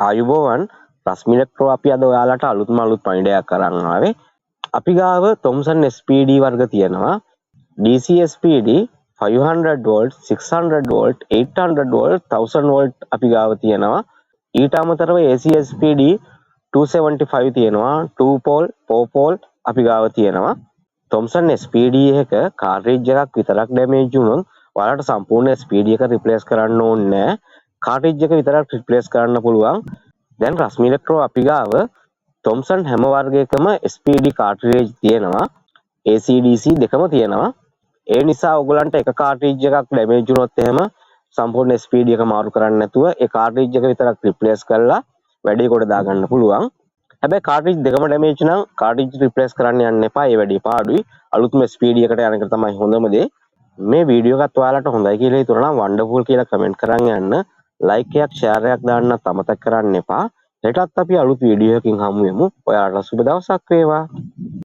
ආයුබෝවන් රස්මිලෙක්ට්‍රෝ අපි අද ඔයාලට අලුත්ම අලුත් පණිඩයක් අරන් ආවේ. අපි ගාව Thomson SPD වර්ග තියෙනවා. DC SPD 500 volt 600 volt 800 volt 1000 volt අපි ගාව තියෙනවා. ඊට අමතරව AC SPD 275 තියෙනවා. 2 pole 4 pole අපි ගාව තියෙනවා. Thomson SPD එක කාර්ට්‍රිජ් එකක් විතරක් ඩැමේජ් වුණොත් ඔයාලට සම්පූර්ණ SPD එක රිප්ලේස් කරන්න ඕනේ නැහැ. කාර්ට්‍රිජ් එක විතරක් රිප්ලේස් කරන්න පුළුවන්. දැන් රස්මි ඉලෙක්ට්‍රෝ අපි ගාව Thomson හැම වර්ගයකම SPD කාර්ට්‍රිජ් තියෙනවා. AC DC දෙකම තියෙනවා. ඒ නිසා ඔයගලන්ට එක කාර්ට්‍රිජ් එකක් ඩැමේජ් වුණොත් එහෙම සම්පූර්ණ SPD එක මාරු කරන්න නැතුව ඒ කාර්ට්‍රිජ් එක විතරක් රිප්ලේස් කරලා වැඩේ කොට දාගන්න පුළුවන්. හැබැයි කාර්ට්‍රිජ් දෙකම ඩැමේජ් නම් කාර්ට්‍රිජ් රිප්ලේස් කරන්න යන්න එපා. ඒ වැඩේ පාඩුයි. අලුත්ම SPD එකට යන එක තමයි හොඳම දේ. මේ වීඩියෝ එකත් ඔයාලට හොඳයි කියලා හිතුණා නම් වන්ඩර්ෆුල් කියලා කමෙන්ට් කරන් යන්න. ලයික් එකක් ෂෙයාර් එකක් දාන්නත් අමතක කරන්න එපා. හෙටත් අපි අලුත් වීඩියෝ එකකින් හමු වෙමු. ඔයාලට සුබ දවසක් වේවා.